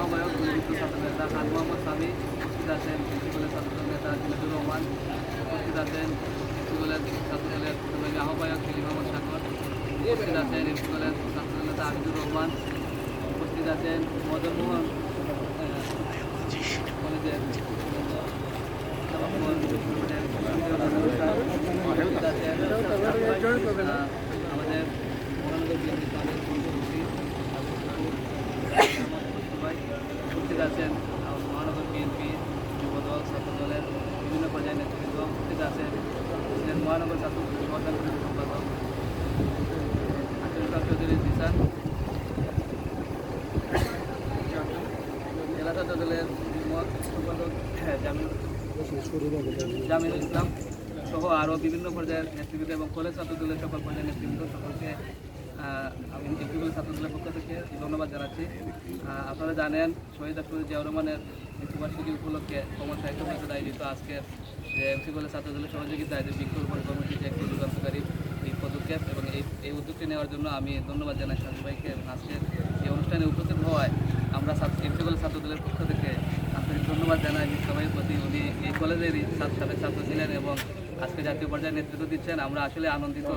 আহ্বায়ক ছাত্র নেতা খান মোহাম্মদ সামি, উপস্থিত আছেন স্কুলের ছাত্র নেতা জিনাদুর রহমান, উপস্থিত আছেন স্কুলের ছাত্রদলের আহ্বায়ক সেলিম আহমদ সাগর, উপস্থিত আছেন স্কুলের ছাত্র নেতা আবিদুর রহমান, উপস্থিত আছেন মদনমোহন কলেজের আমাদের মহানগর বিএনপি উপস্থিত আছেন মহানগর বিএনপি যুবদল ছাত্রদলের বিভিন্ন পর্যায়ের নেতৃবৃন্দ, উপস্থিত আছেন মহানগর ছাত্র সংগঠনের সম্পাদক আশিফুল চৌধুরী জিসান, জেলা ছাত্রদলের সম্পাদক জামিনুল ইসলাম সহ আরও বিভিন্ন পর্যায়ের নেতৃবৃন্দ এবং কলেজ ছাত্রদলের সকল পর্যায়ের নেতৃবৃন্দ সকলকে আমি এমপিগুলো ছাত্রদলের পক্ষ থেকে ধন্যবাদ জানাচ্ছি। আপনারা জানেন শহীদ ডক্টর জিয়াউর রহমানের মৃত্যুবার্ষিকী উপলক্ষে কমন সাহিত্য পরিষদ আয়োজিত আজকে যে এমপিগুলো ছাত্রদলের সহযোগিতায় যে বৃক্ষরোপণ কর্মসূচি একটি যুগান্তকারী এই পদক্ষেপ এবং এই উদ্যোগটি নেওয়ার জন্য আমি ধন্যবাদ জানাই সাজু ভাইকে এবং আজকের এই অনুষ্ঠানে উপস্থিত হওয়ায় আমরা এমপিগুলো ছাত্রদলের পক্ষ থেকে আন্তরিক ধন্যবাদ জানাই মিশ্র ভাইয়ের প্রতি। উনি এই কলেজেরই সাবেক ছাত্র ছিলেন এবং আজকে জাতীয় পর্যায়ে নেতৃত্ব দিচ্ছেন। আমরা আসলে আনন্দিত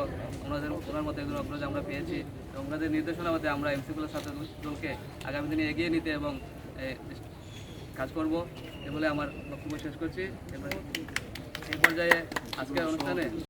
ওনার মতো একজন অগ্রজ আমরা পেয়েছি এবং ওনাদের নির্দেশনা মতে আমরা এমসিগুলো ছাত্র দলকে আগামী দিনে এগিয়ে নিতে এবং কাজ করব এ বলে আমার বক্তব্য শেষ করছি। এই পর্যায়ে আজকের অনুষ্ঠানে